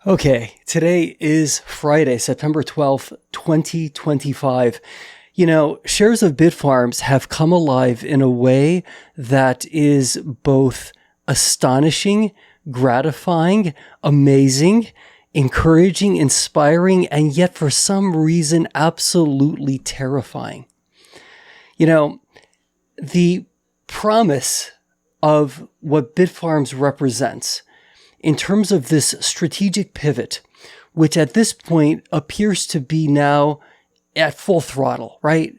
Okay, today is Friday, September 12th, 2025. Shares of Bitfarms have come alive in a way that is both astonishing, gratifying, amazing, encouraging, inspiring, and yet for some reason, absolutely terrifying. The promise of what Bitfarms represents in terms of this strategic pivot, which at this point appears to be now at full throttle, right?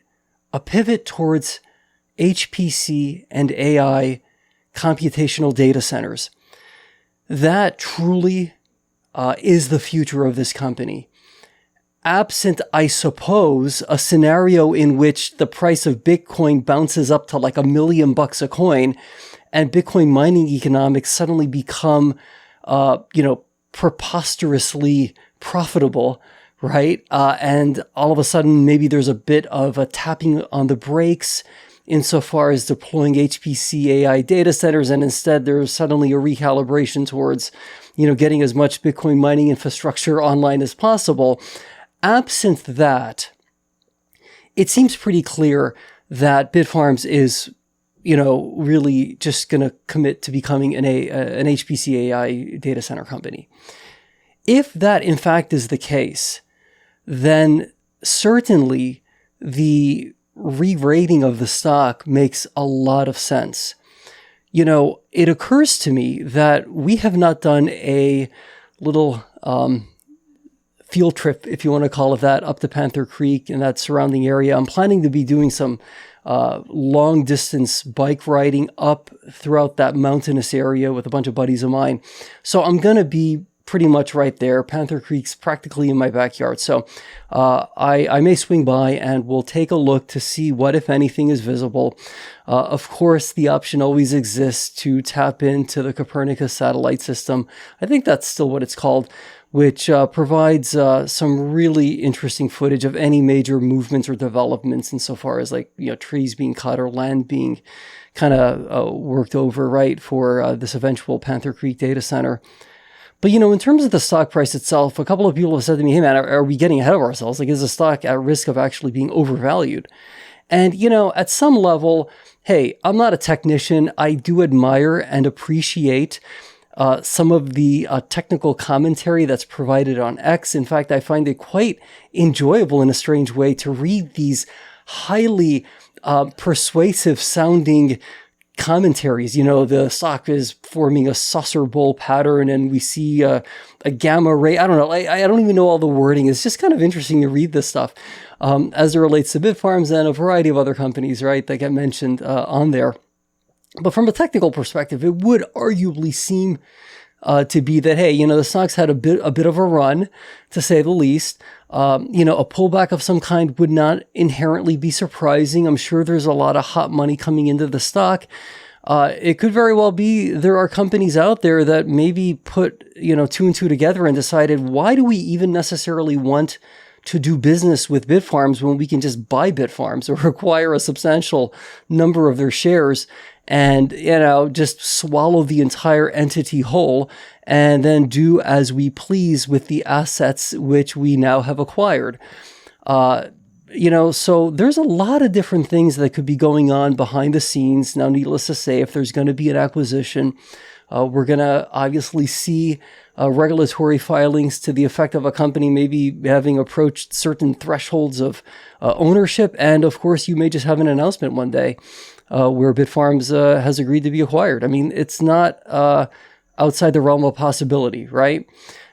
A pivot towards HPC and AI computational data centers. That truly is the future of this company. Absent, I suppose, a scenario in which the price of Bitcoin bounces up to like $1 million a coin and Bitcoin mining economics suddenly become preposterously profitable, right? And all of a sudden, maybe there's a bit of a tapping on the brakes insofar as deploying HPC AI data centers. And instead, there's suddenly a recalibration towards, getting as much Bitcoin mining infrastructure online as possible. Absent that, it seems pretty clear that Bitfarms is really just going to commit to becoming an HPC AI data center company. If that in fact is the case, then certainly the re-rating of the stock makes a lot of sense. It occurs to me that we have not done a little field trip, if you want to call it that, up to Panther Creek and that surrounding area. I'm planning to be doing some long distance bike riding up throughout that mountainous area with a bunch of buddies of mine. So I'm going to be pretty much right there. Panther Creek's practically in my backyard. So I may swing by and we'll take a look to see what, if anything, is visible. Of course, the option always exists to tap into the Copernicus satellite system. I think that's still what it's called, which provides some really interesting footage of any major movements or developments insofar as trees being cut or land being kind of worked over, right, for this eventual Panther Creek data center. But, in terms of the stock price itself, a couple of people have said to me, hey man, are we getting ahead of ourselves? Like, is the stock at risk of actually being overvalued? And, at some level, hey, I'm not a technician. I do admire and appreciate some of the technical commentary that's provided on X. In fact, I find it quite enjoyable in a strange way to read these highly persuasive sounding commentaries. The stock is forming a saucer bowl pattern and we see a gamma ray. I don't know. I don't even know all the wording. It's just kind of interesting to read this stuff as it relates to Bitfarms and a variety of other companies, right, that get mentioned on there. But from a technical perspective, it would arguably seem to be that, hey, the stock's had a bit of a run, to say the least. A pullback of some kind would not inherently be surprising. I'm sure there's a lot of hot money coming into the stock. It could very well be there are companies out there that maybe put, two and two together and decided, why do we even necessarily want to do business with Bitfarms when we can just buy Bitfarms or acquire a substantial number of their shares and, just swallow the entire entity whole and then do as we please with the assets which we now have acquired. So there's a lot of different things that could be going on behind the scenes. Now, needless to say, if there's going to be an acquisition, we're going to obviously see regulatory filings to the effect of a company maybe having approached certain thresholds of ownership. And of course, you may just have an announcement one day where Bitfarms has agreed to be acquired. I mean, it's not outside the realm of possibility, right?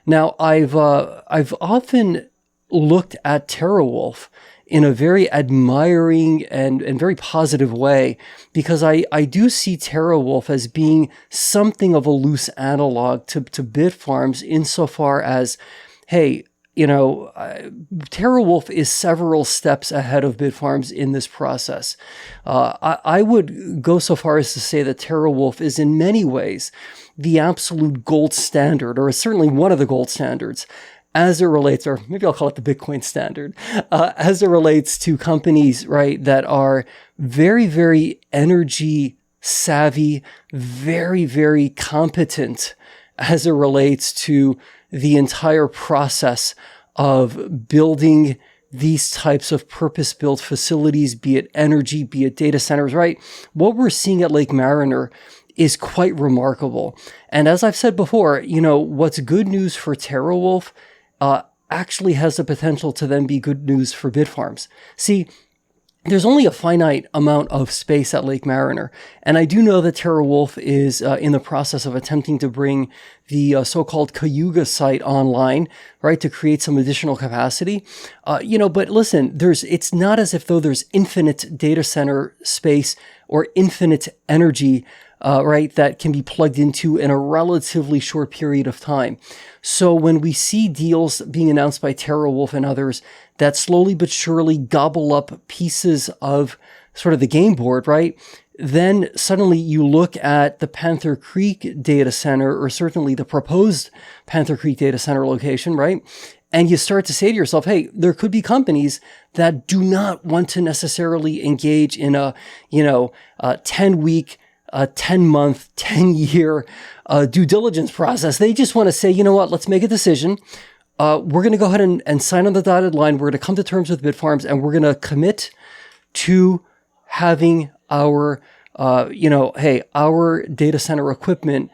Now, I've often looked at TeraWulf in a very admiring and very positive way, because I do see TeraWulf as being something of a loose analog to Bitfarms insofar as, hey, TeraWulf is several steps ahead of Bitfarms in this process. I would go so far as to say that TeraWulf is in many ways the absolute gold standard, or certainly one of the gold standards, as it relates, or maybe I'll call it the Bitcoin standard, as it relates to companies, right, that are very, very energy savvy, very, very competent as it relates to the entire process of building these types of purpose-built facilities, be it energy, be it data centers, right? What we're seeing at Lake Mariner is quite remarkable. And as I've said before, what's good news for TeraWulf actually has the potential to then be good news for Bitfarms. See, there's only a finite amount of space at Lake Mariner. And I do know that TeraWulf is in the process of attempting to bring the so-called Cayuga site online, right, to create some additional capacity. But listen, it's not as if though there's infinite data center space or infinite energy, right, that can be plugged into in a relatively short period of time. So when we see deals being announced by TeraWulf and others that slowly but surely gobble up pieces of sort of the game board, right? Then suddenly you look at the Panther Creek data center, or certainly the proposed Panther Creek data center location, right? And you start to say to yourself, hey, there could be companies that do not want to necessarily engage in a 10-week, 10-month, 10-year due diligence process. They just want to say, you know what, let's make a decision. We're going to go ahead and sign on the dotted line. We're going to come to terms with Bitfarms, and we're going to commit to having our, our data center equipment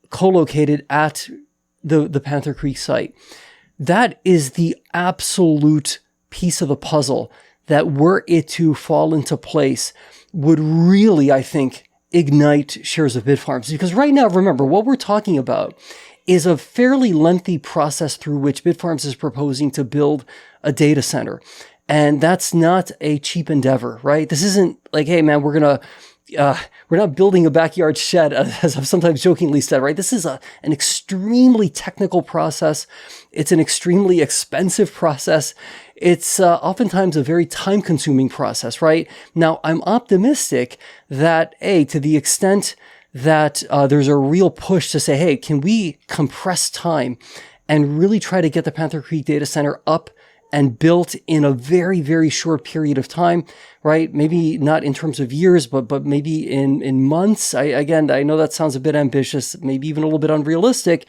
co-located at the Panther Creek site. That is the absolute piece of the puzzle that, were it to fall into place, would really, I think, ignite shares of Bitfarms. Because right now, remember, what we're talking about is a fairly lengthy process through which Bitfarms is proposing to build a data center. And that's not a cheap endeavor, right? This isn't like, hey, man, we're not building a backyard shed, as I've sometimes jokingly said, right? This is an extremely technical process. It's an extremely expensive process. It's oftentimes a very time-consuming process, right? Now, I'm optimistic that, to the extent that there's a real push to say, hey, can we compress time and really try to get the Panther Creek data center up and built in a very, very short period of time, right? Maybe not in terms of years, but maybe in months. I know that sounds a bit ambitious, maybe even a little bit unrealistic,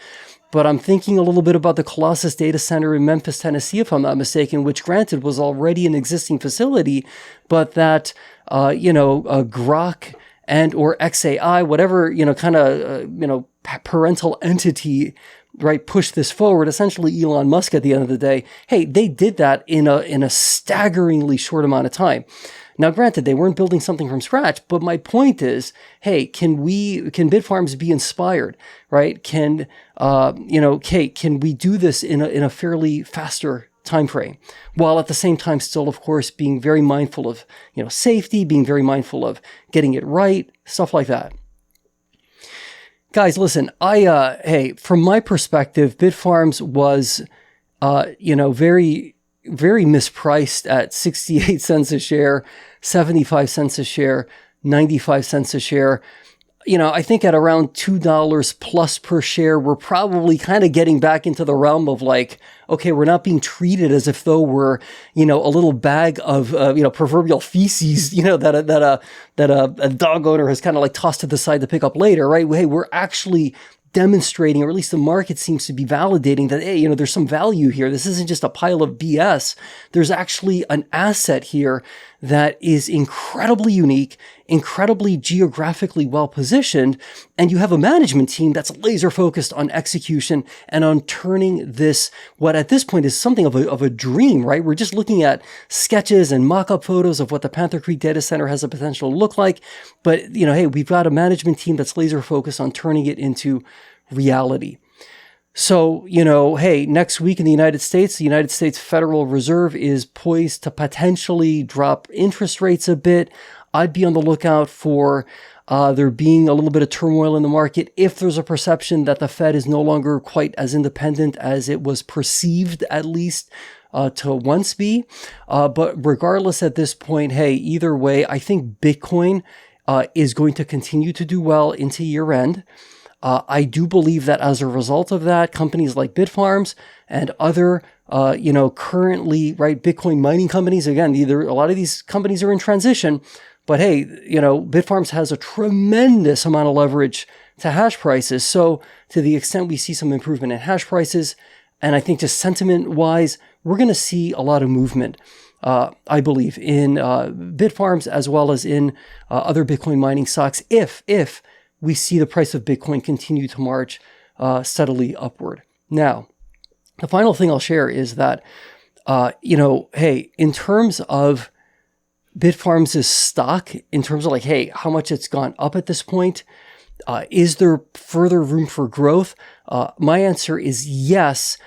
but I'm thinking a little bit about the Colossus data center in Memphis, Tennessee, if I'm not mistaken, which granted was already an existing facility, but that, Grok and or XAI, whatever, parental entity, right, push this forward, essentially Elon Musk at the end of the day, hey, they did that in a staggeringly short amount of time. Now, granted, they weren't building something from scratch, but my point is, hey, can Bitfarms be inspired, right? Can we do this in a fairly faster time frame, while at the same time still, of course, being very mindful of, safety, being very mindful of getting it right, stuff like that. Guys, listen, from my perspective, Bitfarms was, very, very mispriced at 68 cents a share, 75 cents a share, 95 cents a share. I think at around $2 plus per share, we're probably kind of getting back into the realm of like, okay, we're not being treated as if though we're, a little bag of, proverbial feces, that a dog owner has kind of like tossed to the side to pick up later, right? Hey, we're actually demonstrating, or at least the market seems to be validating that, hey, there's some value here. This isn't just a pile of BS. There's actually an asset here that is incredibly unique, incredibly geographically well positioned, and you have a management team that's laser focused on execution and on turning this, what at this point is something of a dream, right? We're just looking at sketches and mock-up photos of what the Panther Creek data center has the potential to look like. But, hey, we've got a management team that's laser focused on turning it into reality. So, hey, next week in the United States Federal Reserve is poised to potentially drop interest rates a bit. I'd be on the lookout for there being a little bit of turmoil in the market if there's a perception that the Fed is no longer quite as independent as it was perceived, at least, to once be. But regardless at this point, hey, either way, I think Bitcoin is going to continue to do well into year end. I do believe that as a result of that, companies like Bitfarms and other, currently, right, Bitcoin mining companies, again, a lot of these companies are in transition, but hey, Bitfarms has a tremendous amount of leverage to hash prices. So to the extent we see some improvement in hash prices, and I think just sentiment-wise, we're going to see a lot of movement, I believe, in Bitfarms as well as in other Bitcoin mining stocks if we see the price of Bitcoin continue to march steadily upward. Now, the final thing I'll share is that, hey, in terms of Bitfarms' stock, in terms of like, hey, how much it's gone up at this point, is there further room for growth? My answer is yes.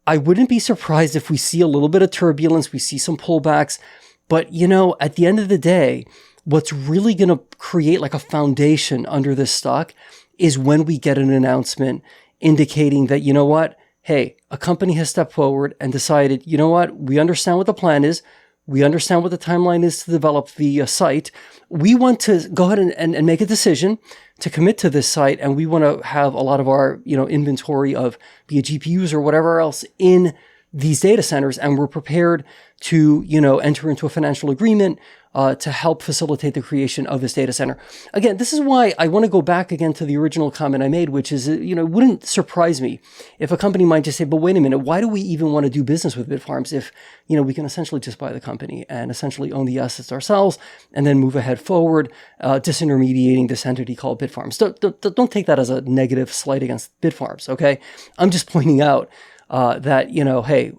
I wouldn't be surprised if we see a little bit of turbulence, we see some pullbacks, but at the end of the day, what's really going to create like a foundation under this stock is when we get an announcement indicating that, hey, a company has stepped forward and decided, we understand what the plan is. We understand what the timeline is to develop the site. We want to go ahead and make a decision to commit to this site, and we want to have a lot of our inventory of be it GPUs or whatever else in these data centers, and we're prepared to enter into a financial agreement to help facilitate the creation of this data center. Again, this is why I want to go back again to the original comment I made, which is, it wouldn't surprise me if a company might just say, but wait a minute, why do we even want to do business with Bitfarms if, we can essentially just buy the company and essentially own the assets ourselves and then move ahead forward, disintermediating this entity called Bitfarms. Don't take that as a negative slight against Bitfarms, okay? I'm just pointing out that, hey,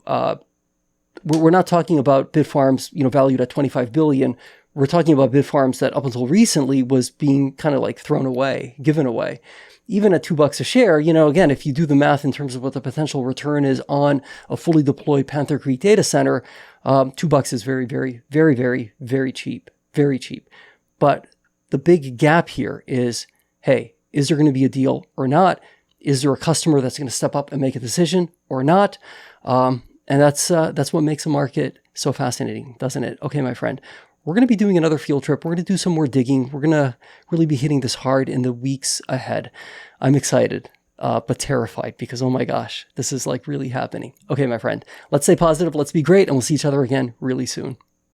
we're not talking about Bitfarms, valued at 25 billion. We're talking about Bitfarms that up until recently was being kind of like thrown away, given away. Even at $2 a share, again, if you do the math in terms of what the potential return is on a fully deployed Panther Creek data center, $2 is very, very, very, very, very cheap, very cheap. But the big gap here is, hey, is there going to be a deal or not? Is there a customer that's going to step up and make a decision or not? And that's what makes a market so fascinating, doesn't it? Okay, my friend, we're going to be doing another field trip. We're going to do some more digging. We're going to really be hitting this hard in the weeks ahead. I'm excited, but terrified because, oh my gosh, this is like really happening. Okay, my friend, let's stay positive. Let's be great. And we'll see each other again really soon.